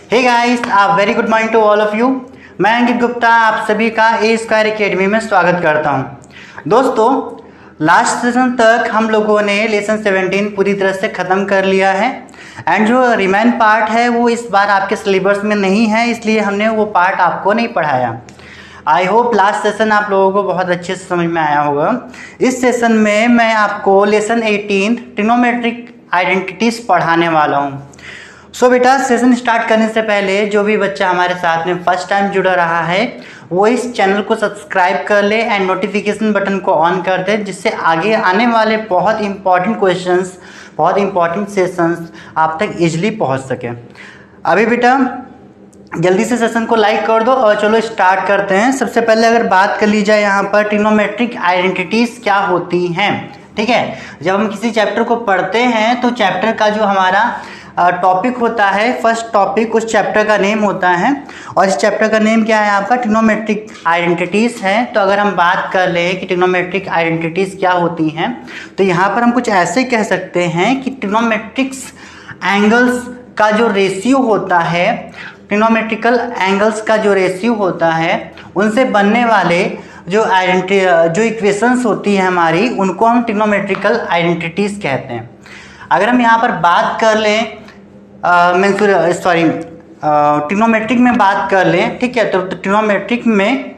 Hey guys, very good morning to all of you. मैं अंकित गुप्ता आप सभी का ए स्क्वायर अकेडमी में स्वागत करता हूं। दोस्तों, लास्ट सेशन तक हम लोगों ने लेसन 17 पूरी तरह से ख़त्म कर लिया है एंड जो रिमेन पार्ट है वो इस बार आपके सिलेबस में नहीं है, इसलिए हमने वो पार्ट आपको नहीं पढ़ाया। आई होप लास्ट सेशन आप लोगों को बहुत अच्छे से समझ में आया होगा। इस सेशन में मैं आपको लेसन 18 ट्रिग्नोमेट्रिक आइडेंटिटीज़ पढ़ाने वाला हूँ। सो बेटा, सेशन स्टार्ट करने से पहले जो भी बच्चा हमारे साथ में फर्स्ट टाइम जुड़ा रहा है वो इस चैनल को सब्सक्राइब कर ले एंड नोटिफिकेशन बटन को ऑन कर दे, जिससे आगे आने वाले बहुत इंपॉर्टेंट क्वेश्चंस, बहुत इंपॉर्टेंट सेशंस आप तक इजीली पहुंच सके। अभी बेटा जल्दी से सेशन को लाइक कर दो और चलो स्टार्ट करते हैं। सबसे पहले अगर बात कर ली जाए यहाँ पर ट्रिग्नोमेट्रिक आइडेंटिटीज़ क्या होती हैं, ठीक है। जब हम किसी चैप्टर को पढ़ते हैं तो चैप्टर का जो हमारा टॉपिक होता है, फर्स्ट टॉपिक उस चैप्टर का नेम होता है और इस चैप्टर का नेम क्या है आपका? ट्रिग्नोमेट्रिक आइडेंटिटीज़ है। तो अगर हम बात कर ले कि ट्रिग्नोमेट्रिक आइडेंटिटीज़ क्या होती हैं तो यहाँ पर हम कुछ ऐसे कह सकते हैं कि ट्रिग्नोमेट्रिक्स एंगल्स का जो रेशियो होता है, ट्रिग्नोमेट्रिकल एंगल्स का जो रेशियो होता है उनसे बनने वाले जो इक्वेशंस होती है हमारी, उनको हम ट्रिग्नोमेट्रिकल आइडेंटिटीज़ कहते हैं। अगर हम यहाँ पर बात कर लें ट्रिग्नोमेट्रिक में बात कर लें, ठीक है, तो ट्रिग्नोमेट्रिक में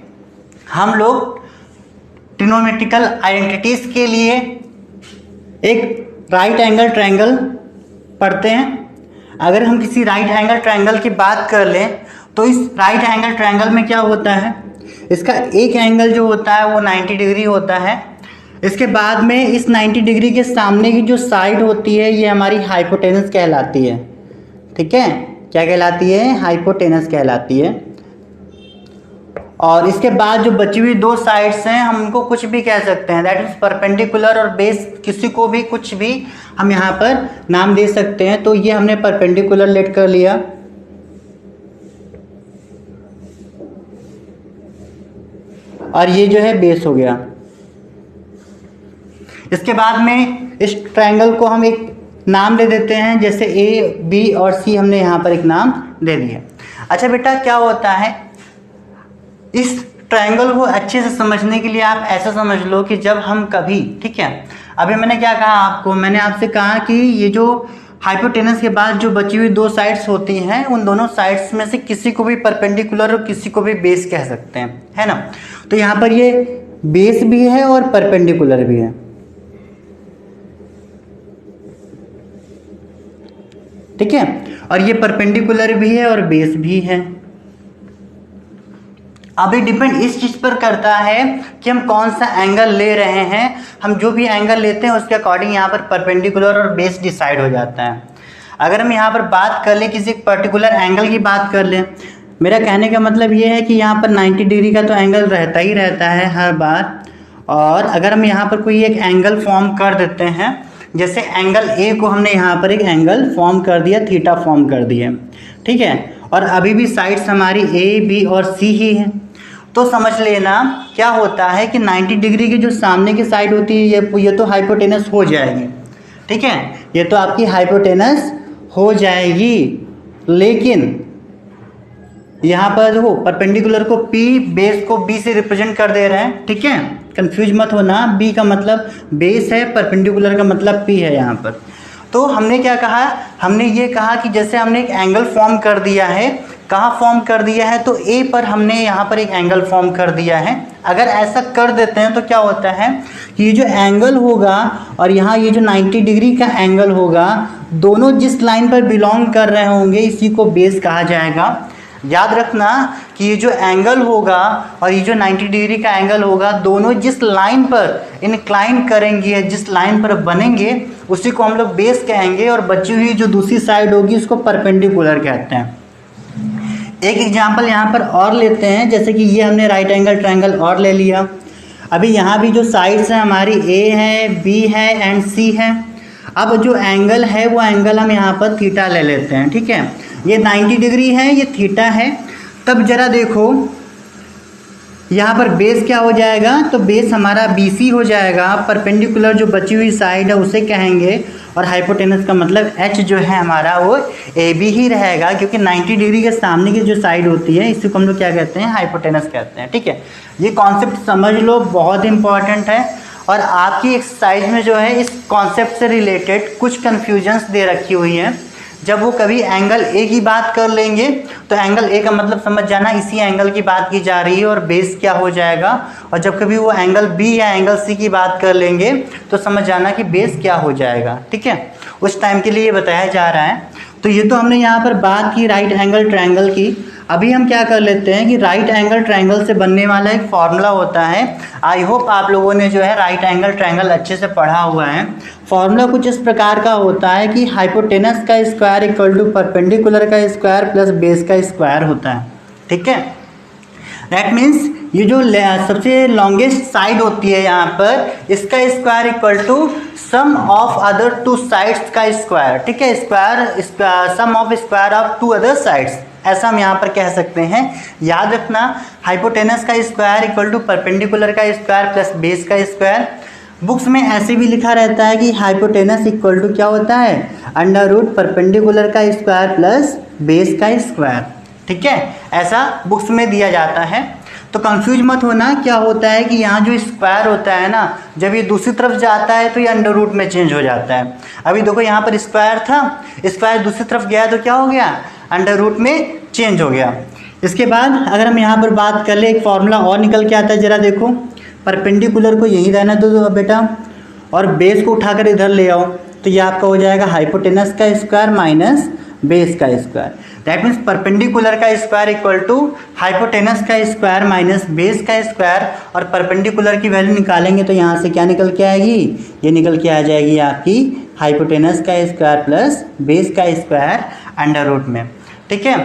हम लोग ट्रिग्नोमेट्रिकल आइडेंटिटीज़ के लिए एक राइट एंगल ट्रायंगल पढ़ते हैं। अगर हम किसी राइट एंगल ट्रायंगल की बात कर लें तो इस राइट एंगल ट्रायंगल में क्या होता है, इसका एक एंगल जो होता है वो 90 डिग्री होता है। इसके बाद में इस 90 डिग्री के सामने की जो साइड होती है ये हमारी हाइपोटेनस कहलाती है, ठीक है। क्या कहलाती है? हाइपोटेनस कहलाती है। और इसके बाद जो बची हुई दो साइड्स हैं हम उनको कुछ भी कह सकते हैं, दैट इज परपेंडिकुलर और बेस, किसी को भी कुछ भी हम यहाँ पर नाम दे सकते हैं। तो ये हमने परपेंडिकुलर लेट कर लिया और ये जो है बेस हो गया। इसके बाद में इस ट्रायंगल को हम एक नाम दे देते हैं, जैसे ए, बी और सी हमने यहाँ पर एक नाम दे दिया। अच्छा बेटा, क्या होता है इस ट्रायंगल को अच्छे से समझने के लिए आप ऐसा समझ लो कि जब हम कभी, ठीक है, अभी मैंने क्या कहा आपको, मैंने आपसे कहा कि ये जो हाइपोटेनस के बाद जो बची हुई दो साइड्स होती हैं उन दोनों साइड्स में से किसी को भी परपेंडिकुलर और किसी को भी बेस कह सकते हैं, है ना। तो यहाँ पर ये बेस भी है और परपेंडिकुलर भी है, ठीक है, और ये परपेंडिकुलर भी है और बेस भी है। अब ये डिपेंड इस चीज़ पर करता है कि हम कौन सा एंगल ले रहे हैं। हम जो भी एंगल लेते हैं उसके अकॉर्डिंग यहाँ पर परपेंडिकुलर और बेस डिसाइड हो जाता है। अगर हम यहाँ पर बात कर लें, किसी पर्टिकुलर एंगल की बात कर लें, मेरा कहने का मतलब ये है कि यहाँ पर 90 डिग्री का तो एंगल रहता ही रहता है हर बार। और अगर हम यहाँ पर कोई एक एंगल फॉर्म कर देते हैं, जैसे एंगल ए को हमने यहाँ पर एक एंगल फॉर्म कर दिया, थीटा फॉर्म कर दिया, ठीक है, और अभी भी साइड्स हमारी ए, बी और सी ही है, तो समझ लेना क्या होता है कि 90 डिग्री की जो सामने की साइड होती है ये तो हाइपोटेनस हो जाएगी, ठीक है, ये तो आपकी हाइपोटेनस हो जाएगी। लेकिन यहाँ पर देखो परपेंडिकुलर को P, बेस को B से रिप्रेजेंट कर दे रहे हैं, ठीक है, कंफ्यूज मत होना। B का मतलब बेस है, परपेंडिकुलर का मतलब P है यहाँ पर। तो हमने क्या कहा, हमने ये कहा कि जैसे हमने एक एंगल फॉर्म कर दिया है, कहाँ फॉर्म कर दिया है, तो A पर हमने यहाँ पर एक एंगल फॉर्म कर दिया है। अगर ऐसा कर देते हैं तो क्या होता है कि ये जो एंगल होगा और यहाँ ये जो 90 डिग्री का एंगल होगा, दोनों जिस लाइन पर बिलोंग कर रहे होंगे इसी को बेस कहा जाएगा। याद रखना कि ये जो एंगल होगा और ये जो 90 डिग्री का एंगल होगा, दोनों जिस लाइन पर इनक्लाइन करेंगे, जिस लाइन पर बनेंगे उसी को हम लोग बेस कहेंगे, और बची हुई जो दूसरी साइड होगी उसको परपेंडिकुलर कहते हैं। एक एग्जांपल यहाँ पर और लेते हैं, जैसे कि ये हमने राइट एंगल ट्रायंगल और ले लिया। अभी यहाँ भी जो साइड्स हैं हमारी ए है, बी है एंड सी है। अब जो एंगल है वो एंगल हम यहाँ पर थीटा ले लेते हैं, ठीक है, ये 90 डिग्री है, ये थीटा है। तब जरा देखो यहाँ पर बेस क्या हो जाएगा, तो बेस हमारा BC हो जाएगा, परपेंडिकुलर जो बची हुई साइड है उसे कहेंगे, और हाइपोटेनस का मतलब H जो है हमारा वो AB ही रहेगा, क्योंकि 90 डिग्री के सामने की जो साइड होती है इसी को हम लोग क्या कहते हैं, हाइपोटेनस कहते हैं। ठीक है, ये कॉन्सेप्ट समझ लो, बहुत इंपॉर्टेंट है। और आपकी एक्सरसाइज में जो है इस कॉन्सेप्ट से रिलेटेड कुछ कन्फ्यूजन्स दे रखी हुई हैं। जब वो कभी एंगल ए की बात कर लेंगे तो एंगल ए का मतलब समझ जाना इसी एंगल की बात की जा रही है और बेस क्या हो जाएगा, और जब कभी वो एंगल बी या एंगल सी की बात कर लेंगे तो समझ जाना कि बेस क्या हो जाएगा। ठीक है, उस टाइम के लिए ये बताया जा रहा है। तो ये तो हमने यहाँ पर बात की राइट एंगल ट्रायंगल की। अभी हम क्या कर लेते हैं कि राइट एंगल ट्रायंगल से बनने वाला एक फॉर्मूला होता है। आई होप आप लोगों ने जो है राइट एंगल ट्रायंगल अच्छे से पढ़ा हुआ है। फॉर्मूला कुछ इस प्रकार का होता है कि हाइपोटेनस का स्क्वायर इक्वल टू परपेंडिकुलर का स्क्वायर प्लस बेस का स्क्वायर होता है। ठीक है, दैट मीन्स ये जो सबसे लॉन्गेस्ट साइड होती है यहाँ पर, इसका square equal to sum of other two sides का स्क्वायर। ठीक है, square sum of square of two other sides, ऐसा हम यहाँ पर कह सकते हैं। याद रखना, हाइपोटेनस का स्क्वायर इक्वल टू परपेंडिकुलर का स्क्वायर प्लस बेस का स्क्वायर। बुक्स में ऐसे भी लिखा रहता है कि हाइपोटेनस इक्वल टू क्या होता है, अंडर रूट परपेंडिकुलर का स्क्वायर प्लस बेस का स्क्वायर। ठीक है, ऐसा बुक्स में दिया जाता है। तो कंफ्यूज मत होना, क्या होता है कि यहाँ जो स्क्वायर होता है ना, जब ये दूसरी तरफ जाता है तो ये अंडर रूट में चेंज हो जाता है। अभी देखो यहाँ पर स्क्वायर था, स्क्वायर दूसरी तरफ गया तो क्या हो गया, अंडर रूट में चेंज हो गया। इसके बाद अगर हम यहाँ पर बात कर ले, एक फॉर्मूला और निकल के आता है, ज़रा देखो। परपेंडिकुलर को यहीं रहना दो बेटा, और बेस को उठाकर इधर ले आओ, तो ये आपका हो जाएगा हाइपोटेनस का स्क्वायर माइनस बेस का स्क्वायर। दैट मीन्स परपेंडिकुलर का स्क्वायर इक्वल टू हाइपोटेनस का स्क्वायर माइनस बेस का स्क्वायर। और परपेंडिकुलर की वैल्यू निकालेंगे तो यहाँ से क्या निकल के आएगी, ये निकल के आ जाएगी आपकी हाइपोटेनस का स्क्वायर प्लस बेस का स्क्वायर अंडर रूट में। ठीक है,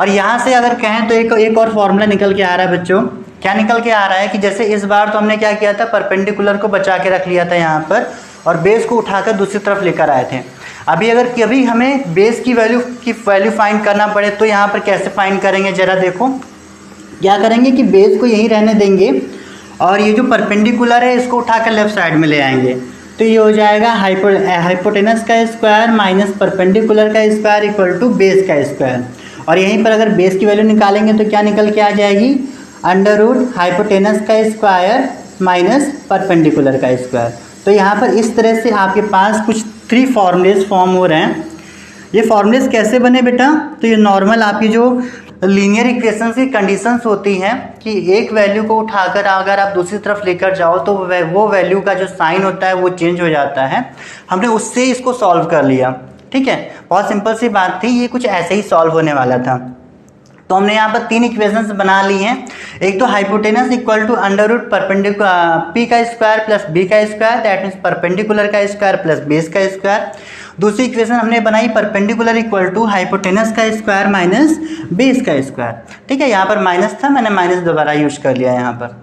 और यहाँ से अगर कहें तो एक और फॉर्मूला निकल के आ रहा है बच्चों। क्या निकल के आ रहा है कि जैसे इस बार तो हमने क्या किया था, परपेंडिकुलर को बचा के रख लिया था यहाँ पर, और बेस को उठाकर दूसरी तरफ लेकर आए थे। अभी अगर कभी हमें बेस की वैल्यू फाइंड करना पड़े तो यहाँ पर कैसे फाइंड करेंगे, ज़रा देखो। क्या करेंगे कि बेस को यहीं रहने देंगे, और ये जो परपेंडिकुलर है इसको उठाकर लेफ्ट साइड में ले आएंगे, तो ये हो जाएगा हाइपोटेनस का स्क्वायर माइनस परपेंडिकुलर का स्क्वायर इक्वल टू बेस का स्क्वायर। और यहीं पर अगर बेस की वैल्यू निकालेंगे तो क्या निकल के आ जाएगी, अंडर रूट हाइपोटेनस का स्क्वायर माइनस परपेंडिकुलर का स्क्वायर। तो यहाँ पर इस तरह से आपके पास कुछ 3 फॉर्मूलेज फॉर्म हो रहे हैं। ये फॉर्मूलेज कैसे बने बेटा, तो ये नॉर्मल आपकी जो लीनियर इक्वेशंस की कंडीशंस होती हैं कि एक वैल्यू को उठाकर अगर आप दूसरी तरफ लेकर जाओ तो वो वैल्यू का जो साइन होता है वो चेंज हो जाता है। हमने उससे इसको सॉल्व कर लिया। ठीक है, बहुत सिंपल सी बात थी, ये कुछ ऐसे ही सॉल्व होने वाला था। तो हमने यहाँ पर 3 इक्वेशंस बना ली हैं। एक तो hypotenuse equal to under root perpendicular P का स्क्वायर प्लस बी का स्क्वायर, दैट मीन्स परपेंडिकुलर का स्क्वायर प्लस बेस का स्क्वायर। दूसरी इक्वेशन हमने बनाई परपेंडिकुलर इक्वल टू हाइपोटेनस का स्क्वायर माइनस बेस का स्क्वायर। ठीक है, यहाँ पर माइनस था, मैंने माइनस दोबारा यूज कर लिया यहाँ पर।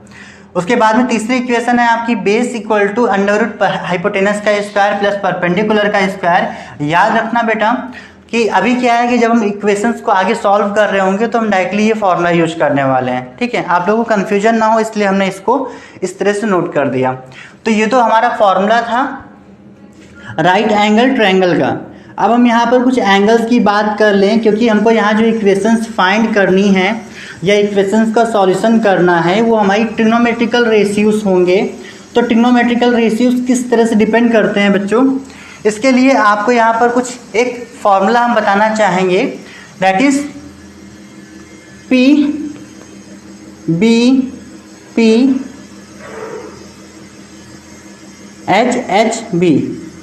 उसके बाद में तीसरी इक्वेशन है आपकी base equal to under root hypotenuse का स्क्वायर प्लस परपेंडिकुलर का स्क्वायर। याद रखना बेटा कि अभी क्या है कि जब हम इक्वेशंस को आगे सॉल्व कर रहे होंगे तो हम डायरेक्टली ये फॉर्मूला यूज करने वाले हैं। ठीक है, आप लोगों को कन्फ्यूजन ना हो इसलिए हमने इसको इस तरह से नोट कर दिया। तो ये तो हमारा फॉर्मूला था राइट एंगल ट्रायंगल का। अब हम यहाँ पर कुछ एंगल्स की बात कर लें, क्योंकि हमको यहाँ जो इक्वेशंस फाइंड करनी है या इक्वेशंस का सॉल्यूशन करना है वो हमारी ट्रिग्नोमेट्रिकल रेशियोज होंगे। तो ट्रिग्नोमेट्रिकल रेशियोज किस तरह से डिपेंड करते हैं बच्चों, इसके लिए आपको यहाँ पर कुछ एक फॉर्मूला हम बताना चाहेंगे, that is P B P H H B.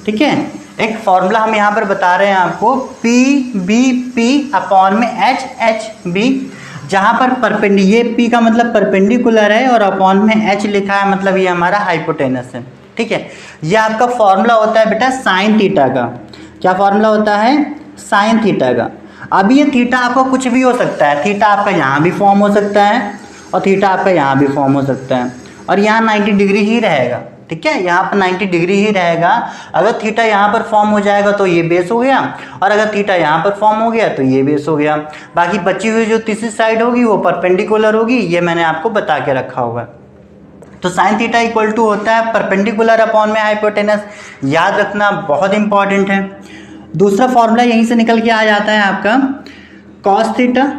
ठीक है, एक फॉर्मूला हम यहाँ पर बता रहे हैं आपको, पी बी पी अपॉन में एच एच बी, जहाँ पर ये पी का मतलब परपेंडिकुलर है और अपॉन में एच लिखा है, मतलब ये हमारा हाइपोटेनस है। ठीक है, ये आपका फॉर्मूला होता है बेटा साइन थीटा का। क्या फॉर्मूला होता है, साइन थीटा का। अभी ये थीटा आपका कुछ भी हो सकता है, थीटा आपका यहाँ भी फॉर्म हो सकता है और थीटा आपका यहाँ भी फॉर्म हो सकता है, और यहाँ 90 डिग्री ही रहेगा। ठीक है, यहाँ पर 90 डिग्री ही रहेगा। अगर थीटा यहाँ पर फॉर्म हो जाएगा तो ये बेस हो गया, और अगर थीटा यहाँ पर फॉर्म हो गया तो ये बेस हो गया। बाकी बची हुई जो तीसरी साइड होगी वो परपेंडिकुलर होगी, ये मैंने आपको बता के रखा होगा। तो साइन थीटा इक्वल टू होता है परपेंडिकुलर अपॉन में हाइपोटेनस, याद रखना बहुत इंपॉर्टेंट है। दूसरा फॉर्मूला यहीं से निकल के आ जाता है आपका कॉस थीटा,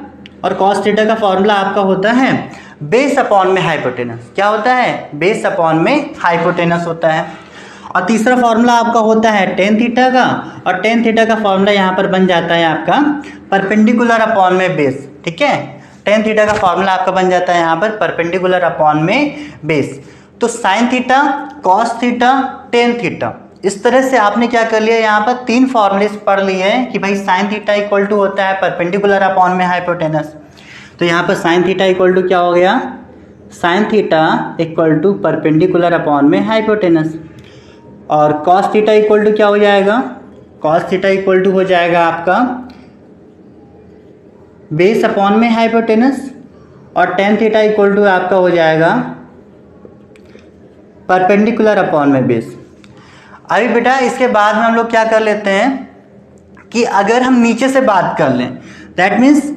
और कॉस थीटा का फॉर्मूला आपका होता है बेस अपॉन में हाइपोटेनस। क्या होता है? बेस अपॉन में हाइपोटेनस होता है। और तीसरा फॉर्मूला आपका होता है टेन थीटा का, और टेन थीटा का फॉर्मूला यहाँ पर बन जाता है आपका परपेंडिकुलर अपॉन में बेस। ठीक है, टेन थीटा का फॉर्मूला आपका बन जाता है यहाँ पर परपेंडिकुलर अपॉन में बेस। तो sine theta, cos theta, tan theta, इस तरह से आपने क्या कर लिया, यहाँ पर तीन फॉर्मूले पढ़ लिए हैं कि भाई साइन थीटा इक्वल टू होता है परपेंडिकुलर अपॉन में हाइपोटेनस। तो यहाँ पर साइन थीटा इक्वल टू क्या हो गया, sine theta equal to perpendicular upon में हाइपोटेनस। और कॉस थीटा इक्वल टू क्या हो जाएगा, कॉस थीटा इक्वल टू हो जाएगा आपका बेस अपॉन में हाइपोटेनस, और टेन थीटा इक्वल टू आपका हो जाएगा परपेंडिकुलर अपॉन में बेस। अभी बेटा इसके बाद में हम लोग क्या कर लेते हैं कि अगर हम नीचे से बात कर लें, दैट मीन्स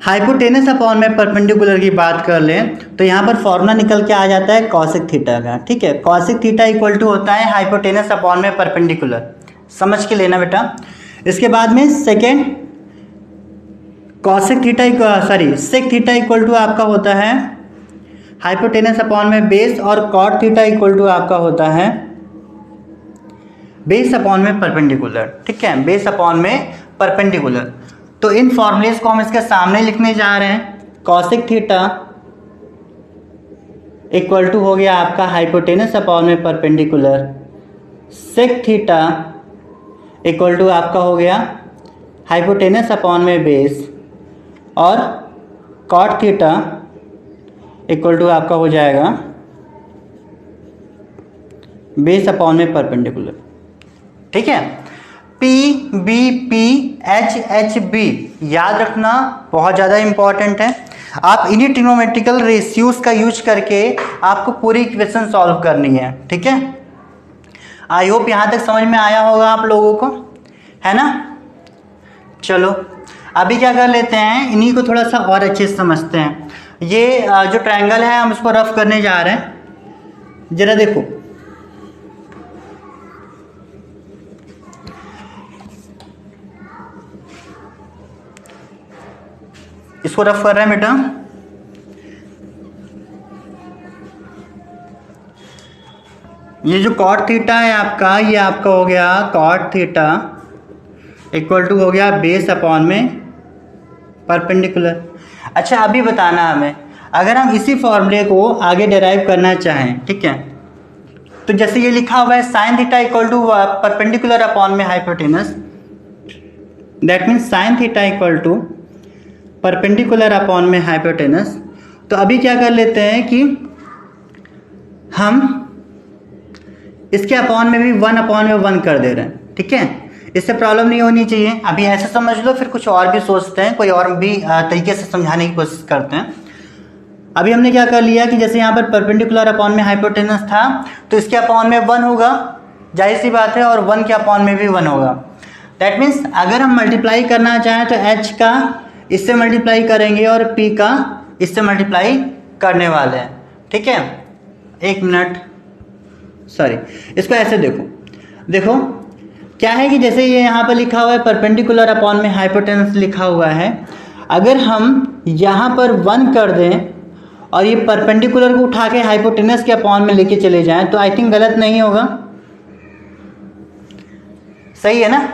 हाइपोटेनस अपॉन में परपेंडिकुलर की बात कर लें, तो यहाँ पर फॉर्मूला निकल के आ जाता है कॉसिक थीटा का। ठीक है, कॉसिक थीटा इक्वल टू होता है हाइपोटेनस अपॉन में परपेंडिकुलर, समझ के लेना बेटा। इसके बाद में second cosec theta sec theta equal to आपका होता है हाइपोटेनस अपॉन में बेस, और कॉट थीटा इक्वल टू आपका होता है बेस अपॉन में परपेंडिकुलर। ठीक है, बेस अपॉन में परपेंडिकुलर। तो इन फॉर्मूलेस को हम इसके सामने लिखने जा रहे हैं। कॉसिक थीटा इक्वल टू हो गया आपका हाइपोटेनस अपॉन में perpendicular, sec theta equal to आपका हो गया हाइपोटेनस अपॉन में बेस, और कॉट थीटा इक्वल टू आपका हो जाएगा बेस अपॉन में परपेंडिकुलर। ठीक है, P B P H H B याद रखना बहुत ज़्यादा इंपॉर्टेंट है। आप इन्हीं ट्रिग्नोमेट्रिकल रेशियोज का यूज करके आपको पूरी इक्वेशन सॉल्व करनी है। ठीक है, आई होप यहाँ तक समझ में आया होगा आप लोगों को, है ना। चलो अभी क्या कर लेते हैं, इन्हीं को थोड़ा सा और अच्छे से समझते हैं। ये जो ट्रायंगल है हम इसको रफ करने जा रहे हैं। जरा देखो, इसको रफ कर रहे हैं बेटा। ये जो कॉट थीटा है आपका, ये आपका हो गया कॉट थीटा इक्वल टू हो गया बेस अपॉन में परपेंडिकुलर। अच्छा अभी बताना हमें, अगर हम इसी फॉर्मूले को आगे डेराइव करना चाहें, ठीक है, तो जैसे ये लिखा हुआ है sine theta equal to perpendicular upon में hypotenuse, that means sine theta equal to perpendicular upon में हाइपोटेनस। तो अभी क्या कर लेते हैं कि हम इसके अपॉन में भी 1 अपॉन में 1 कर दे रहे हैं। ठीक है, इससे प्रॉब्लम नहीं होनी चाहिए। अभी ऐसे समझ लो, फिर कुछ और भी सोचते हैं, कोई और भी तरीके से समझाने की कोशिश करते हैं। अभी हमने क्या कर लिया कि जैसे यहाँ पर परपेंडिकुलर अपॉन में हाइपोटेनस था, तो इसके अपॉन में 1 होगा, जाहिर सी बात है, और 1 के अपॉन में भी 1 होगा। दैट मीन्स अगर हम मल्टीप्लाई करना चाहें तो h का इससे मल्टीप्लाई करेंगे और p का इससे मल्टीप्लाई करने वाले हैं। ठीक है, एक मिनट, सॉरी, इसको ऐसे देखो क्या है कि जैसे ये यहाँ पर लिखा हुआ है परपेंडिकुलर अपॉन में हाइपोटेनस लिखा हुआ है, अगर हम यहाँ पर 1 कर दें और ये परपेंडिकुलर को उठा के हाइपोटेनस के अपॉन में लेके चले जाएं, तो आई थिंक गलत नहीं होगा, सही है ना।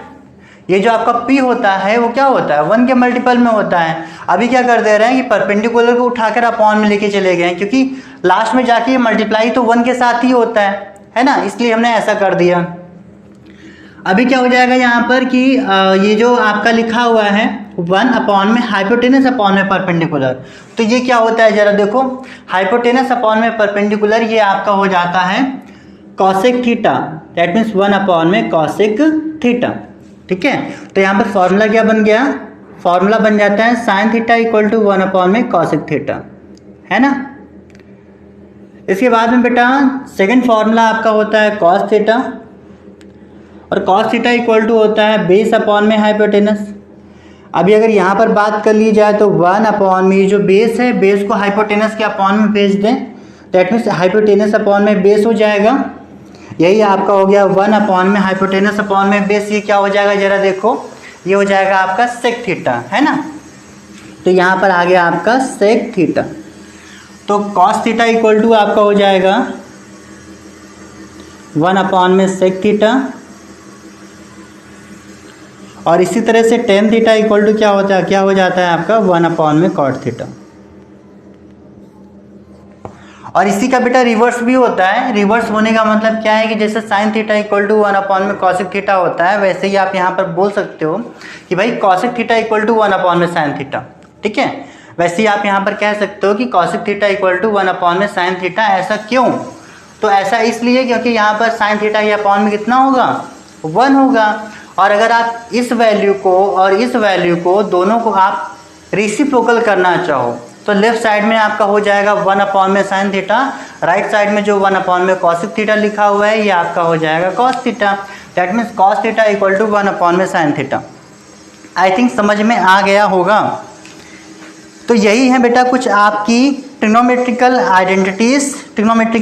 ये जो आपका p होता है वो क्या होता है, 1 के मल्टीपल में होता है। अभी क्या कर दे रहे हैं कि परपेंडिकुलर को उठाकर अपॉन में लेके चले गए, क्योंकि लास्ट में जाके ये मल्टीप्लाई तो 1 के साथ ही होता है ना, इसलिए हमने ऐसा कर दिया। अभी क्या हो जाएगा यहाँ पर कि ये जो आपका लिखा हुआ है 1 अपॉन में हाइपोटेनस अपॉन में परपेंडिकुलर, तो ये क्या होता है जरा देखो, हाइपोटेनस अपॉन में परपेंडिकुलर ये आपका हो जाता है cosec theta, that means 1 upon में कॉसेक थीटा। ठीक है, तो यहाँ पर फॉर्मूला क्या बन गया, फॉर्मूला बन जाता है sine theta equal to 1 upon में कॉसेक थीटा, है ना। इसके बाद में बेटा सेकंड फॉर्मूला आपका होता है कॉस थीटा, और कॉस थीटा इक्वल टू होता है बेस अपॉन में हाइपोटेनस। अभी अगर यहाँ पर बात कर ली जाए तो 1 अपॉन में, ये जो बेस है बेस को हाइपोटेनस के अपॉन में भेज दें, दैट मीन्स हाइपोटेनस अपॉन में बेस हो जाएगा। यही आपका हो गया 1 अपॉन में हाइपोटेनस अपॉन में बेस। ये क्या हो जाएगा जरा देखो, ये हो जाएगा आपका सेक थीटा, है ना। तो यहाँ पर आ गया आपका सेक थीटा। तो कॉस थीटा इक्वल टू आपका हो जाएगा 1 अपॉन में सेक थीटा, और इसी तरह से टेन थीटा इक्वल टू क्या हो जाता है आपका 1 अपॉन में कॉट थीटा। और इसी का बेटा रिवर्स भी होता है। रिवर्स होने का मतलब क्या है कि जैसे sine theta equal to 1 upon में कॉसिक थीटा होता है, वैसे ही आप यहाँ पर बोल सकते हो कि भाई cosec theta equal to 1 upon में साइन थीटा, ठीक है। वैसे ही आप यहाँ पर कह सकते हो कि cosec theta equal to 1 upon में साइन थीटा। ऐसा क्यों? तो ऐसा इसलिए क्योंकि यहाँ पर साइन थीटा के अपॉन में कितना होगा, 1 होगा। और अगर आप इस वैल्यू को और इस वैल्यू को दोनों को आप रेसिप्रोकल करना चाहो तो लेफ्ट साइड में आपका हो जाएगा 1 अपॉन में साइन थीटा, राइट साइड में जो 1 अपॉन में कॉसिक थीटा लिखा हुआ है ये आपका हो जाएगा cos theta. That means cos theta equal to 1 upon में साइन थीटा। आई थिंक समझ में आ गया होगा। तो यही है बेटा कुछ आपकी ट्रिग्नोमेट्रिकल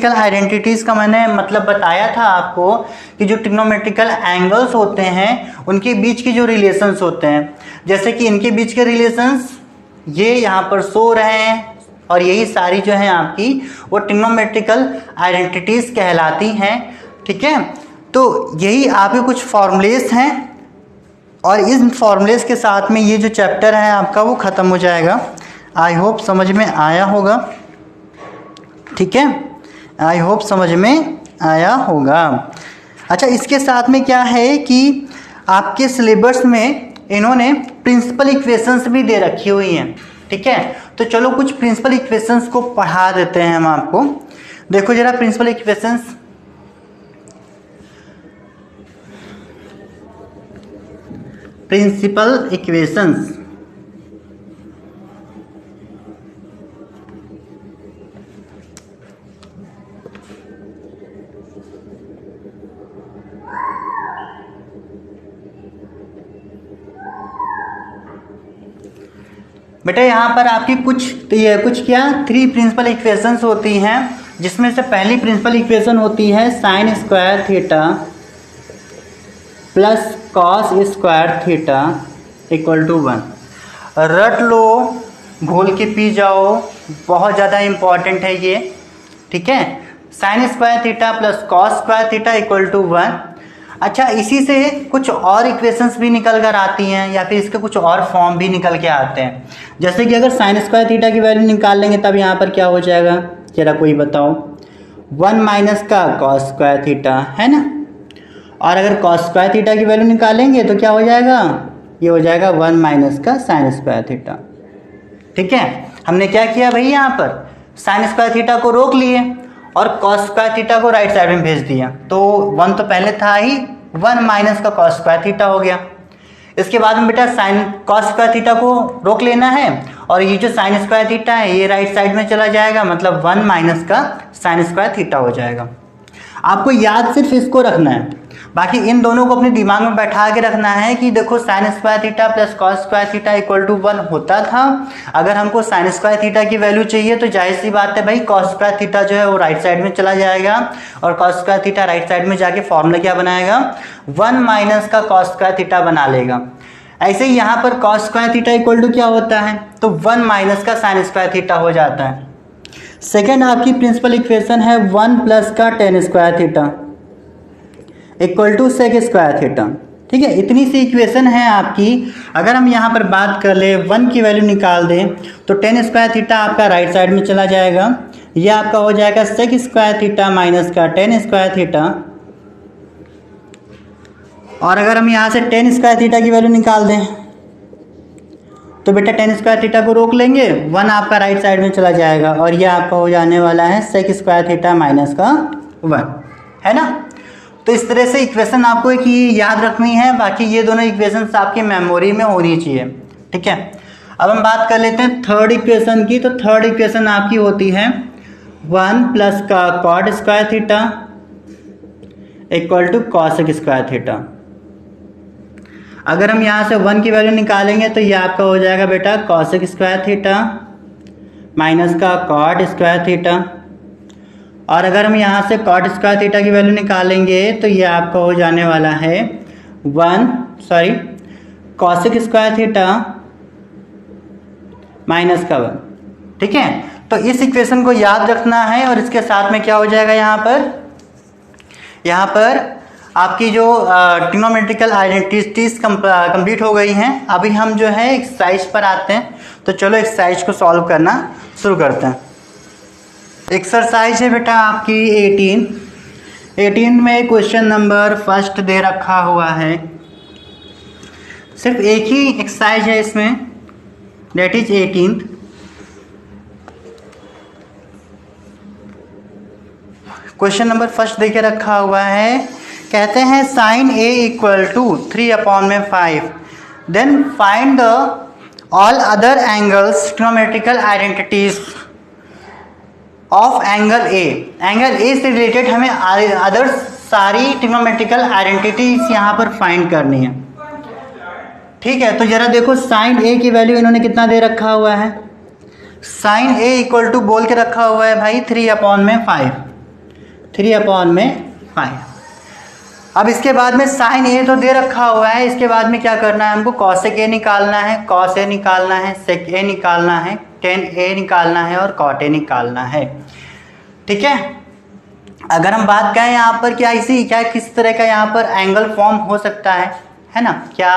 आइडेंटिटीज़ का मैंने मतलब बताया था आपको कि जो ट्रिग्नोमेट्रिकल एंगल्स होते हैं उनके बीच के जो रिलेशंस होते हैं, जैसे कि इनके बीच के रिलेशंस ये यहाँ पर शो रहे हैं, और यही सारी जो है आपकी वो ट्रिग्नोमेट्रिकल आइडेंटिटीज़ कहलाती हैं, ठीक है। तो यही आपके कुछ फॉर्मूलेस हैं, और इन फॉर्मूलेस के साथ में ये जो चैप्टर है आपका वो ख़त्म हो जाएगा। आई होप समझ में आया होगा, ठीक है। आई होप समझ में आया होगा। अच्छा, इसके साथ में क्या है कि आपके सिलेबस में इन्होंने प्रिंसिपल इक्वेशंस भी दे रखी हुई हैं, ठीक है। तो चलो कुछ प्रिंसिपल इक्वेशंस को पढ़ा देते हैं हम आपको। देखो जरा प्रिंसिपल इक्वेशंस, बेटा यहाँ पर आपकी कुछ क्या 3 प्रिंसिपल इक्वेशंस होती हैं, जिसमें से पहली प्रिंसिपल इक्वेशन होती है sine square theta plus cos square theta equal to 1। रट लो, भूल के पी जाओ, बहुत ज़्यादा इम्पॉर्टेंट है ये, ठीक है। Sine square theta plus cos square theta equal to 1। अच्छा, इसी से कुछ और इक्वेशंस भी निकल कर आती हैं, या फिर इसके कुछ और फॉर्म भी निकल के आते हैं। जैसे कि अगर साइन स्क्वायर थीटा की वैल्यू निकाल लेंगे तब यहाँ पर क्या हो जाएगा, जरा कोई बताओ। 1 माइनस का कॉस स्क्वायर थीटा, है ना। और अगर कॉस स्क्वायर थीटा की वैल्यू निकालेंगे तो क्या हो जाएगा, ये हो जाएगा 1 माइनस का साइन स्क्वायर थीटा, ठीक है। हमने क्या किया भाई, यहाँ पर साइन स्क्वायर थीटा को रोक लिए और कॉस स्क्वायर थीटा को राइट साइड में भेज दिया। तो 1 तो पहले था ही, 1 माइनस का कॉस स्क्वायर थीटा हो गया। इसके बाद में बेटा साइन कॉस स्क्वायर थीटा को रोक लेना है, और ये जो साइन स्क्वायर थीटा है ये राइट साइड में चला जाएगा, मतलब 1 माइनस का साइन स्क्वायर थीटा हो जाएगा। आपको याद सिर्फ इसको रखना है, बाकी इन दोनों को अपने दिमाग में बैठा के रखना है कि देखो sine square theta plus cos square theta equal to 1 होता था। अगर हमको साइन स्क्वायर थीटा की वैल्यू चाहिए तो जाहिर सी बात है भाई कॉस स्क्वायर थीटा जो है वो राइट साइड में चला जाएगा, और cos square theta right side में जाके फॉर्मूला क्या बनाएगा, 1 माइनस का कॉस स्क्वायर थीटा बना लेगा। ऐसे ही यहाँ पर cos square theta equal to क्या होता है, तो 1 माइनस का साइन स्क्वायर थीटा हो जाता है। सेकेंड आपकी प्रिंसिपल इक्वेशन है 1 प्लस का tan square theta equal to sec square theta, ठीक है। इतनी सी इक्वेशन है आपकी। अगर हम यहाँ पर बात कर ले 1 की वैल्यू निकाल दें तो टेन स्क्वायर थीटा आपका राइट साइड में चला जाएगा, यह आपका हो जाएगा सेक स्क्वायर थीटा माइनस का टेन स्क्वायर थीटा। और अगर हम यहाँ से टेन स्क्वायर थीटा की वैल्यू निकाल दें तो बेटा टेन स्क्वायर थीटा को रोक लेंगे, 1 आपका राइट साइड में चला जाएगा, और यह आपका हो जाने वाला है सेक स्क्वायर थीटा माइनस का 1, है ना। तो इस तरह से इक्वेशन आपको एक याद रखनी है, बाकी ये दोनों इक्वेशंस आपकी मेमोरी में होनी चाहिए, ठीक है। अब हम बात कर लेते हैं थर्ड इक्वेशन की। तो थर्ड इक्वेशन आपकी होती है 1 प्लस का cot square theta equal to cosec square theta. अगर हम यहाँ से 1 की वैल्यू निकालेंगे तो ये आपका हो जाएगा बेटा कॉसेक स्क्वायर थीटा माइनस का कॉट स्क्वायर थीटा, और अगर हम यहाँ से कॉट स्क्वायर थीटा की वैल्यू निकालेंगे तो ये आपका हो जाने वाला है कॉसेक स्क्वायर थीटा माइनस का 1। ठीक है, तो इस इक्वेशन को याद रखना है और इसके साथ में क्या हो जाएगा, यहाँ पर आपकी जो ट्रिग्नोमेट्रिकल आइडेंटिटीज कंप्लीट हो गई हैं। अभी हम जो है एक्सरसाइज पर आते हैं, तो चलो एक्सरसाइज को सॉल्व करना शुरू करते हैं। एक्सरसाइज है बेटा आपकी 18 में क्वेश्चन नंबर फर्स्ट दे रखा हुआ है। सिर्फ एक ही एक्सरसाइज है इसमें, that is 18। Question number first देके रखा हुआ है, कहते हैं sine A equal to 3/5, then find the all other angles trigonometrical identities of angle A. Angle A से रिलेटेड हमें अदर सारी ट्रिग्नोमेट्रिकल आइडेंटिटीज यहाँ पर फाइंड करनी है। ठीक है, तो जरा देखो साइन ए की वैल्यू इन्होंने कितना दे रखा हुआ है, साइन ए इक्वल टू बोल के रखा हुआ है भाई 3/5। अब इसके बाद में साइन ए तो दे रखा हुआ है, इसके बाद में क्या करना है हमको, कॉसेक ए निकालना है, कॉस ए निकालना है, सेक ए निकालना है, टेन ए निकालना है और कॉट ए निकालना है। ठीक है, अगर हम बात करें यहाँ पर क्या किस तरह का यहाँ पर एंगल फॉर्म हो सकता है ना, क्या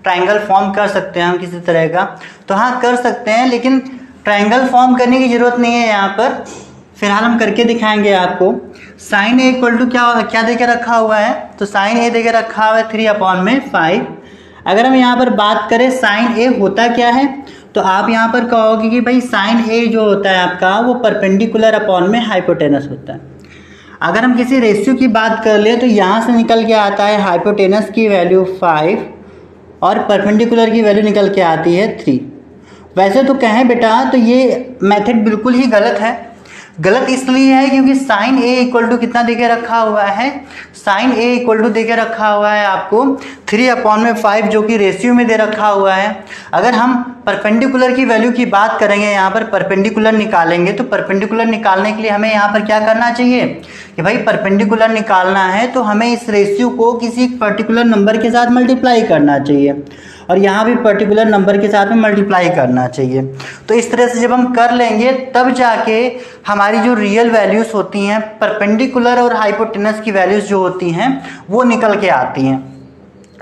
ट्रायंगल फॉर्म कर सकते हैं हम किसी तरह का, तो हाँ कर सकते हैं, लेकिन ट्रायंगल फॉर्म करने की ज़रूरत नहीं है यहाँ पर, फिलहाल हम करके दिखाएंगे आपको। साइन ए इक्वल टू क्या देके रखा हुआ है, तो साइन ए देके रखा हुआ है 3/5। अगर हम यहाँ पर बात करें साइन ए होता क्या है, तो आप यहाँ पर कहोगे कि भाई साइन ए जो होता है आपका वो परपेंडिकुलर अपॉन में हाइपोटेनस होता है। अगर हम किसी रेशियो की बात कर ले तो यहाँ से निकल के आता है हाइपोटेनस की वैल्यू 5 और परपेंडिकुलर की वैल्यू निकल के आती है 3। वैसे तो कहें बेटा तो ये मेथड बिल्कुल ही गलत है। गलत इसलिए है क्योंकि साइन ए इक्वल टू कितना देके रखा हुआ है, साइन ए इक्वल टू देके रखा हुआ है आपको 3/5 जो कि रेशियो में दे रखा हुआ है। अगर हम परपेंडिकुलर की वैल्यू की बात करेंगे, यहाँ पर परपेंडिकुलर निकालेंगे, तो परपेंडिकुलर निकालने के लिए हमें यहाँ पर क्या करना चाहिए कि भाई परपेंडिकुलर निकालना है तो हमें इस रेशियो को किसी पर्टिकुलर नंबर के साथ मल्टीप्लाई करना चाहिए और यहाँ भी पर्टिकुलर नंबर के साथ में मल्टीप्लाई करना चाहिए। तो इस तरह से जब हम कर लेंगे तब जाके हमारी जो रियल वैल्यूज़ होती हैं, परपेंडिकुलर और हाइपोटेनस की वैल्यूज़ जो होती हैं वो निकल के आती हैं।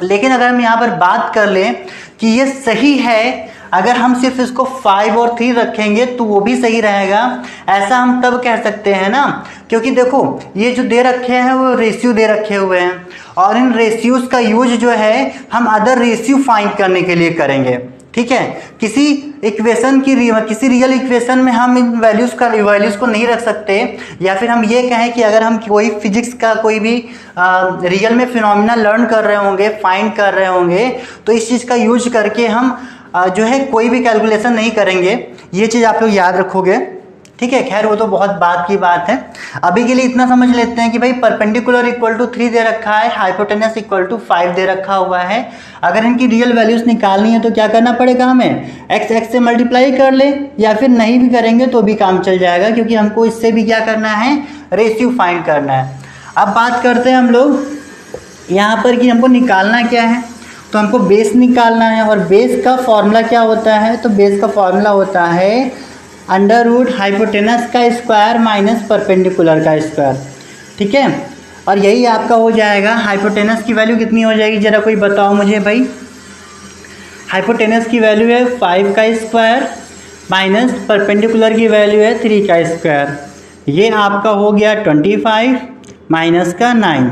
लेकिन अगर हम यहाँ पर बात कर लें कि ये सही है, अगर हम सिर्फ इसको 5 और 3 रखेंगे तो वो भी सही रहेगा, ऐसा हम तब कह सकते हैं ना, क्योंकि देखो ये जो दे रखे हैं वो रेशियो दे रखे हुए हैं और इन रेशियोज़ का यूज जो है हम अदर रेशियो फाइंड करने के लिए करेंगे। ठीक है, किसी रियल इक्वेशन में हम इन वैल्यूज़ को नहीं रख सकते, या फिर हम ये कहें कि अगर हम कोई फिजिक्स का कोई भी रियल में फिनोमिना लर्न कर रहे होंगे, फाइंड कर रहे होंगे, तो इस चीज़ का यूज करके हम जो है कोई भी कैलकुलेशन नहीं करेंगे। ये चीज़ आप लोग याद रखोगे। ठीक है, खैर वो तो बहुत बात की बात है। अभी के लिए इतना समझ लेते हैं कि भाई परपेंडिकुलर इक्वल टू 3 दे रखा है, हाइपोटेनस इक्वल टू 5 दे रखा हुआ है। अगर इनकी रियल वैल्यूज़ निकालनी है तो क्या करना पड़ेगा हमें, x से मल्टीप्लाई कर ले, या फिर नहीं भी करेंगे तो भी काम चल जाएगा, क्योंकि हमको इससे भी क्या करना है, रेशियो फाइंड करना है। अब बात करते हैं हम लोग यहाँ पर कि हमको निकालना क्या है, तो हमको बेस निकालना है। और बेस का फॉर्मूला क्या होता है, तो बेस का फॉर्मूला होता है अंडर रूट हाइपोटेनस का स्क्वायर माइनस परपेंडिकुलर का स्क्वायर। ठीक है, और यही आपका हो जाएगा। हाइपोटेनस की वैल्यू कितनी हो जाएगी, ज़रा कोई बताओ मुझे भाई। हाइपोटेनस की वैल्यू है 5 का स्क्वायर माइनस परपेंडिकुलर की वैल्यू है 3 का स्क्वायर। ये आपका हो गया 25 माइनस का 9।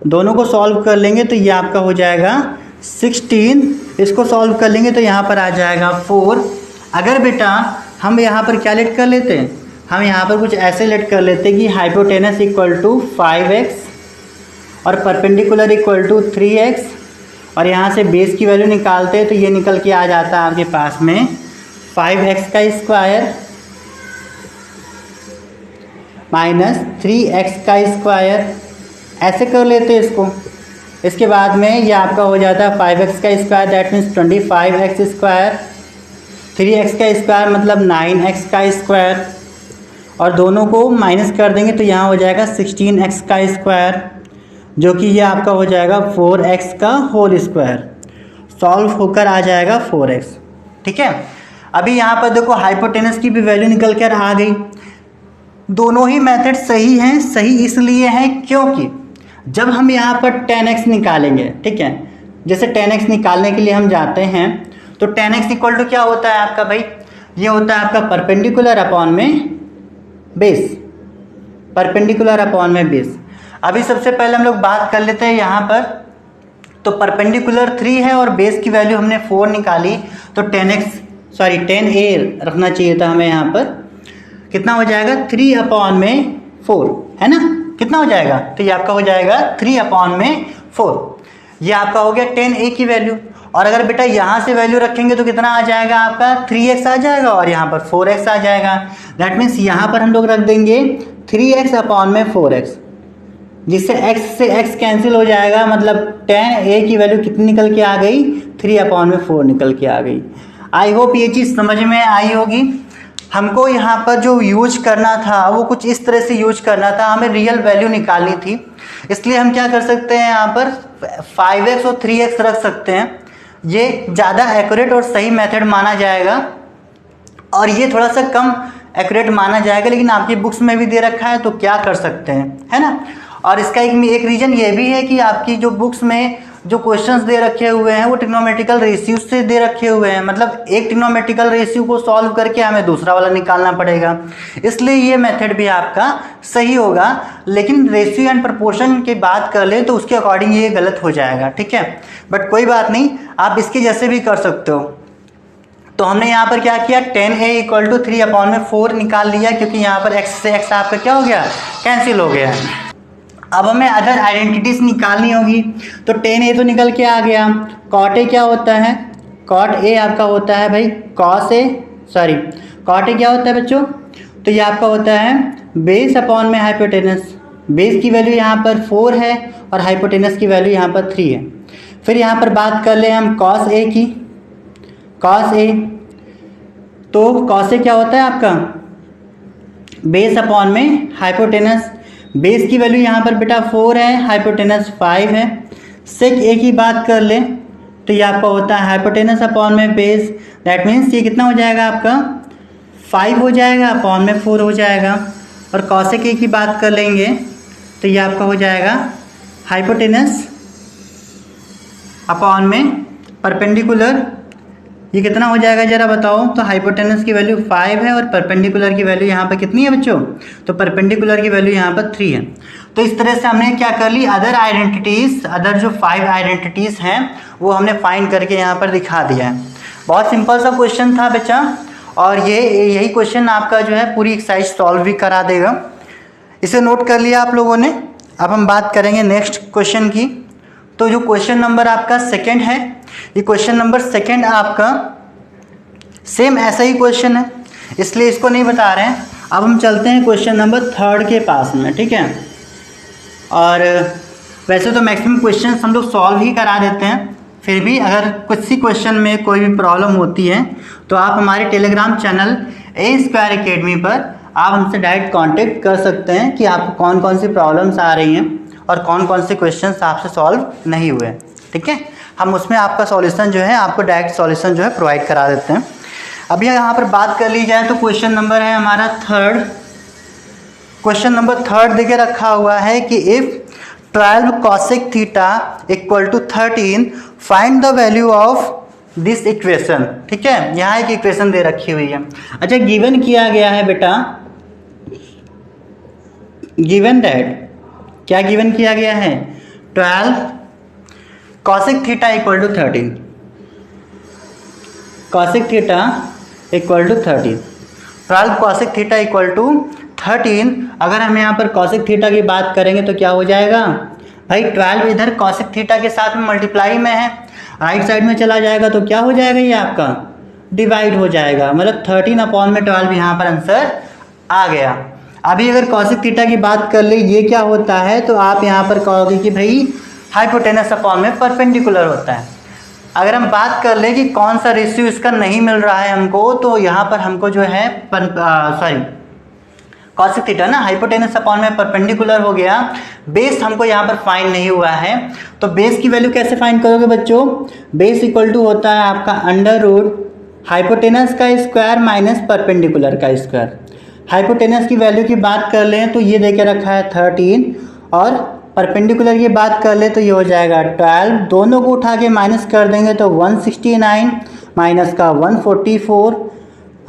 दोनों को सॉल्व कर लेंगे तो ये आपका हो जाएगा 16। इसको सॉल्व कर लेंगे तो यहाँ पर आ जाएगा 4। अगर बेटा हम यहाँ पर क्या लेट कर लेते हैं, हम यहाँ पर कुछ ऐसे लेट कर लेते हैं कि हाइपोटेनस इक्वल टू 5x और परपेंडिकुलर इक्वल टू 3x, और यहाँ से बेस की वैल्यू निकालते हैं तो ये निकल के आ जाता है आपके पास में 5x का स्क्वायर माइनस 3x का स्क्वायर, ऐसे कर लेते हैं इसको। इसके बाद में ये आपका हो जाता है 5x का square, that means 25x square, 3x का स्क्वायर मतलब 9x का स्क्वायर, और दोनों को माइनस कर देंगे तो यहाँ हो जाएगा 16x का स्क्वायर, जो कि ये आपका हो जाएगा 4x का होल स्क्वायर। सॉल्व होकर आ जाएगा 4x। ठीक है, अभी यहाँ पर देखो हाइपोटेनस की भी वैल्यू निकल कर आ गई। दोनों ही मेथड सही हैं। सही इसलिए है क्योंकि जब हम यहाँ पर 10x निकालेंगे, ठीक है, जैसे 10x निकालने के लिए हम जाते हैं तो 10x इक्वल टू क्या होता है आपका भाई, ये होता है आपका परपेंडिकुलर अपॉन में बेस, परपेंडिकुलर अपॉन में बेस। अभी सबसे पहले हम लोग बात कर लेते हैं यहाँ पर, तो परपेंडिकुलर 3 है और बेस की वैल्यू हमने 4 निकाली, तो 10a रखना चाहिए था हमें यहाँ पर। कितना हो जाएगा 3 अपॉन में 4, है ना, कितना हो जाएगा, तो ये आपका हो जाएगा 3 अपॉन में 4। ये आपका हो गया 10a की वैल्यू। और अगर बेटा यहाँ से वैल्यू रखेंगे तो कितना आ जाएगा आपका 3x आ जाएगा और यहाँ पर 4x आ जाएगा। दैट मीन्स यहाँ पर हम लोग रख देंगे 3x अपॉन में 4x, जिससे x से x कैंसिल हो जाएगा, मतलब 10a की वैल्यू कितनी निकल के आ गई, 3 अपॉन में 4 निकल के आ गई। आई होप ये चीज़ समझ में आई होगी। हमको यहाँ पर जो यूज करना था वो कुछ इस तरह से यूज करना था, हमें रियल वैल्यू निकालनी थी, इसलिए हम क्या कर सकते हैं यहाँ पर 5x और 3x रख सकते हैं। ये ज़्यादा एक्यूरेट और सही मेथड माना जाएगा, और ये थोड़ा सा कम एक्यूरेट माना जाएगा, लेकिन आपकी बुक्स में भी दे रखा है तो क्या कर सकते हैं, है ना। और इसका एक रीज़न ये भी है कि आपकी जो बुक्स में जो क्वेश्चंस दे रखे हुए हैं वो ट्रिग्नोमेट्रिकल रेशियो से दे रखे हुए हैं, मतलब एक ट्रिग्नोमेट्रिकल रेशियो को सॉल्व करके हमें दूसरा वाला निकालना पड़ेगा, इसलिए ये मेथड भी आपका सही होगा। लेकिन रेशियो एंड प्रोपोर्शन की बात कर ले तो उसके अकॉर्डिंग ये गलत हो जाएगा, ठीक है, बट कोई बात नहीं, आप इसके जैसे भी कर सकते हो। तो हमने यहाँ पर क्या किया, 10a इक्वल टू 3 अपॉन में 4 निकाल लिया, क्योंकि यहाँ पर x से x आपका क्या हो गया, कैंसिल हो गया। अब हमें अदर आइडेंटिटीज निकालनी होगी, तो 10a तो निकल के आ गया। कॉट a क्या होता है, कॉट a आपका होता है भाई कॉट a क्या होता है बच्चों, तो ये आपका होता है बेस अपॉन में हाइपोटेनस। बेस की वैल्यू यहाँ पर 4 है और हाइपोटेनस की वैल्यू यहाँ पर 3 है। फिर यहाँ पर बात कर ले हम कॉस a की, कॉस a, तो कॉस a क्या होता है आपका बेस अपॉन में हाइपोटेनस। बेस की वैल्यू यहाँ पर बेटा 4 है, हाइपोटेनस 5 है। सेक a की बात कर ले तो ये आपका होता है हाइपोटेनस अपॉन में बेस, दैट मीन्स ये कितना हो जाएगा आपका 5 हो जाएगा अपॉन में 4 हो जाएगा। और कॉसेक a की बात कर लेंगे तो ये आपका हो जाएगा हाइपोटेनस अपॉन में परपेंडिकुलर, ये कितना हो जाएगा जरा बताओ, तो हाइपोटेनस की वैल्यू 5 है और परपेंडिकुलर की वैल्यू यहाँ पर कितनी है बच्चों, तो परपेंडिकुलर की वैल्यू यहाँ पर 3 है। तो इस तरह से हमने क्या कर ली, अदर आइडेंटिटीज़, अदर जो 5 आइडेंटिटीज़ हैं वो हमने फाइंड करके यहाँ पर दिखा दिया है। बहुत सिंपल सा क्वेश्चन था बच्चा, और यही क्वेश्चन आपका जो है पूरी एक्सरसाइज सॉल्व भी करा देगा। इसे नोट कर लिया आप लोगों ने। अब हम बात करेंगे नेक्स्ट क्वेश्चन की। तो जो क्वेश्चन नंबर आपका सेकंड है, ये क्वेश्चन नंबर सेकंड आपका सेम ऐसा ही क्वेश्चन है, इसलिए इसको नहीं बता रहे हैं। अब हम चलते हैं क्वेश्चन नंबर थर्ड के पास में, ठीक है। और वैसे तो मैक्सिमम क्वेश्चन हम लोग सॉल्व ही करा देते हैं, फिर भी अगर कुछ सी क्वेश्चन में कोई भी प्रॉब्लम होती है तो आप हमारे टेलीग्राम चैनल ए स्क्वायर अकेडमी पर आप हमसे डायरेक्ट कांटेक्ट कर सकते हैं कि आपको कौन कौन सी प्रॉब्लम्स आ रही हैं और कौन कौन से क्वेश्चंस आपसे सॉल्व नहीं हुए, ठीक है। हम उसमें आपका सॉल्यूशन जो है, आपको डायरेक्ट सॉल्यूशन जो है प्रोवाइड करा देते हैं। अभी यहाँ पर बात कर ली जाए तो क्वेश्चन नंबर है हमारा थर्ड। क्वेश्चन नंबर थर्ड देके रखा हुआ है कि if 12 cosec theta equal to 13 find the value of this equation, ठीक है। यहाँ एक इक्वेशन दे रखी हुई है। अच्छा, गिवन किया गया है बेटा, गिवन दैट, क्या गिवन किया गया है, 12 cosec theta equal to 13, cosec theta equal to 13, 12 cosec theta equal to 13। अगर हम यहाँ पर cosec थीटा की बात करेंगे तो क्या हो जाएगा भाई, 12 इधर cosec थीटा के साथ में मल्टीप्लाई में है, राइट साइड में चला जाएगा तो क्या हो जाएगा, ये आपका डिवाइड हो जाएगा, मतलब 13 अपॉन में 12 यहाँ पर आंसर आ गया। अभी अगर कॉसिक थीटा की बात कर ले, ये क्या होता है, तो आप यहाँ पर कहोगे कि भाई हाइपोटेनस अपॉन में परपेंडिकुलर होता है। अगर हम बात कर ले कि कौन सा रेशियो इसका नहीं मिल रहा है हमको, तो यहाँ पर हमको जो है कॉसिक थीटा ना हाइपोटेनस अपॉन में परपेंडिकुलर हो गया, बेस हमको यहाँ पर फाइंड नहीं हुआ है। तो बेस की वैल्यू कैसे फाइंड करोगे बच्चों, बेस इक्वल टू होता है आपका अंडर रूट हाइपोटेनस का स्क्वायर माइनस परपेंडिकुलर का स्क्वायर। हाइपोटेनस की वैल्यू की बात कर लें तो ये देके रखा है 13, और परपेंडिकुलर की बात कर ले तो ये हो जाएगा 12। दोनों को उठा के माइनस कर देंगे तो 169 माइनस का 144।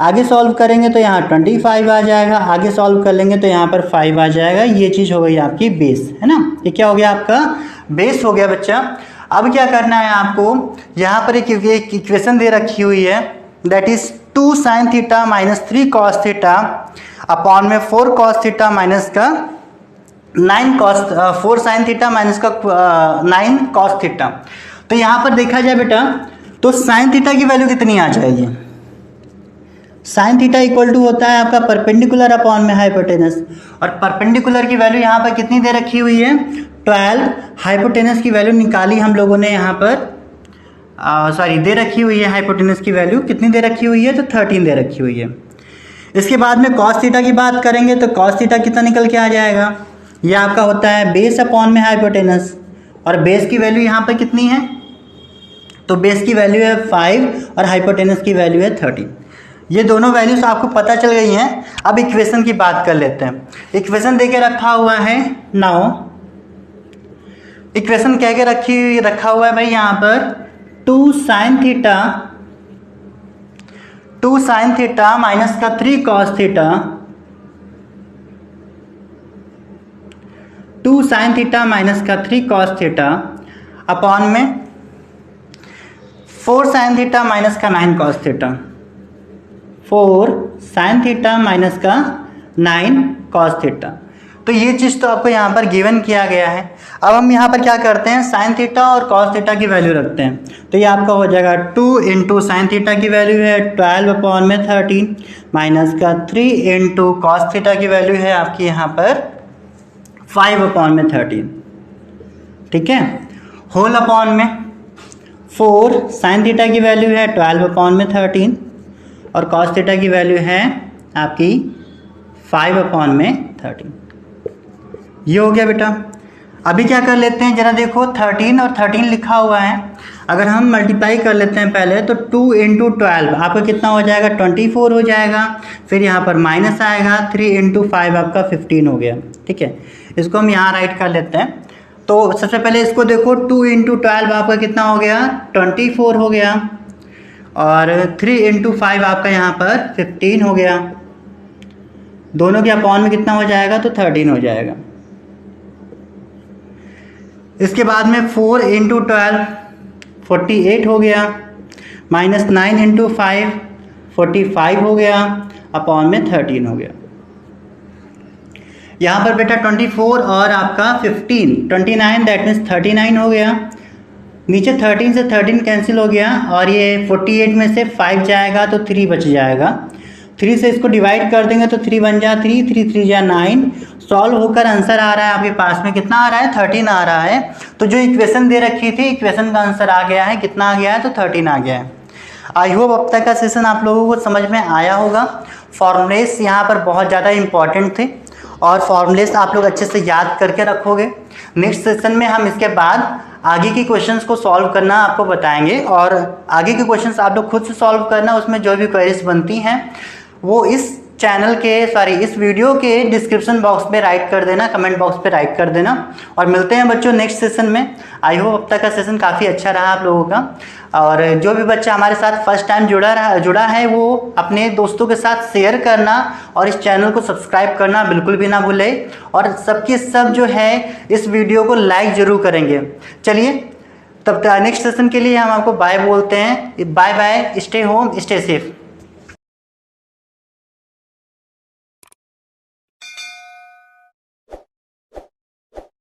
आगे सॉल्व करेंगे तो यहाँ 25 आ जाएगा, आगे सॉल्व कर लेंगे तो यहाँ पर 5 आ जाएगा। ये चीज़ हो गई आपकी बेस, है ना। ये क्या हो गया आपका बेस हो गया बच्चा। अब क्या करना है आपको, यहाँ पर एक इक्वेशन दे रखी हुई है, that is 2 sin theta minus 3 cos theta upon में 4 cos थीटा माइनस का 9 cos 4 sin थीटा माइनस का 9 cos थीटा। तो यहाँ पर देखा जाए बेटा तो sin थीटा की वैल्यू कितनी आ जाएगी, साइन थीटा इक्वल टू होता है आपका परपेंडिकुलर अपॉन में हाइपोटेनस, और परपेंडिकुलर की वैल्यू यहाँ पर कितनी दे रखी हुई है 12। हाइपोटेनस की वैल्यू निकाली हम लोगों ने यहाँ पर दे रखी हुई है, हाइपोटेनस की वैल्यू कितनी दे रखी हुई है, तो 13 दे रखी हुई है। इसके बाद में कॉस थीटा की बात करेंगे तो कॉस थीटा कितना निकल के आ जाएगा, ये आपका होता है बेस अपॉन में हाइपोटेनस, और बेस की वैल्यू यहाँ पर कितनी है, तो बेस की वैल्यू है 5 और हाइपोटेनस की वैल्यू है 13। ये दोनों वैल्यूज आपको पता चल गई हैं। अब इक्वेशन की बात कर लेते हैं। इक्वेशन देके रखा हुआ है, नाउ इक्वेशन कह के रखा हुआ है भाई यहाँ पर 2 sin थीटा माइनस का 3 cos theta, 2 sin theta minus का 3 cos थीटा अपॉन में 4 sin थीटा माइनस का 9 cos theta, 4 sin theta minus का 9 cos थीटा। तो ये चीज़ तो आपको यहाँ पर गिवन किया गया है। अब हम यहाँ पर क्या करते हैं, sin थीटा और cos थीटा की वैल्यू रखते हैं। तो ये आपका हो जाएगा 2 इंटू साइन थीटा की वैल्यू है 12 अपॉन में 13 माइनस का 3 इंटू कॉस थीटा की वैल्यू है आपकी यहाँ पर 5 अपॉन में 13, ठीक है, होल अपॉन में 4 sin थीटा की वैल्यू है 12 अपॉन में 13 और cos थीटा की वैल्यू है आपकी 5 अपॉन में 13। ये हो गया बेटा। अभी क्या कर लेते हैं जरा देखो, 13 और 13 लिखा हुआ है, अगर हम मल्टीप्लाई कर लेते हैं पहले तो 2 इंटू 12 आपका कितना हो जाएगा 24 हो जाएगा, फिर यहाँ पर माइनस आएगा 3 इंटू 5 आपका 15 हो गया, ठीक है। इसको हम यहाँ राइट कर लेते हैं। तो सबसे पहले इसको देखो 2 इंटू 12 आपका कितना हो गया 24 हो गया, और 3 इंटू 5 आपका यहाँ पर 15 हो गया, दोनों के अपॉन में कितना हो जाएगा तो 13 हो जाएगा। इसके बाद में 4 इंटू 12 48 हो गया, माइनस 9 इंटू 5 45 हो गया, अपॉन में 13 हो गया। यहाँ पर बेटा 24 और आपका 15 29 दैट मीन्स 39 हो गया, नीचे 13 से 13 कैंसिल हो गया, और ये 48 में से 5 जाएगा तो 3 बच जाएगा, 3 से इसको डिवाइड कर देंगे तो 3 बन जा 3 3 3 जा 9। सॉल्व होकर आंसर आ रहा है आपके पास में कितना आ रहा है 13 आ रहा है। तो जो इक्वेशन दे रखी थी इक्वेशन का आंसर आ गया है, कितना आ गया है तो 13 आ गया है। आई होप अब तक का सेशन आप लोगों को समझ में आया होगा। फॉर्मूलेस यहाँ पर बहुत ज़्यादा इंपॉर्टेंट थे और फॉर्मूलेस आप लोग अच्छे से याद करके रखोगे। नेक्स्ट सेशन में हम इसके बाद आगे के क्वेश्चंस को सॉल्व करना आपको बताएंगे, और आगे के क्वेश्चंस आप लोग खुद से सॉल्व करना, उसमें जो भी क्वेरीज बनती हैं वो इस चैनल के इस वीडियो के डिस्क्रिप्शन बॉक्स में राइट कर देना, कमेंट बॉक्स पे राइट कर देना। और मिलते हैं बच्चों नेक्स्ट सेशन में। आई होप अब तक का सेशन काफ़ी अच्छा रहा आप लोगों का, और जो भी बच्चा हमारे साथ फर्स्ट टाइम जुड़ा है वो अपने दोस्तों के साथ शेयर करना और इस चैनल को सब्सक्राइब करना बिल्कुल भी ना भूले, और सबके सब जो है इस वीडियो को लाइक ज़रूर करेंगे। चलिए तब नेक्स्ट सेशन के लिए हम आपको बाय बोलते हैं। Bye bye, stay home stay safe.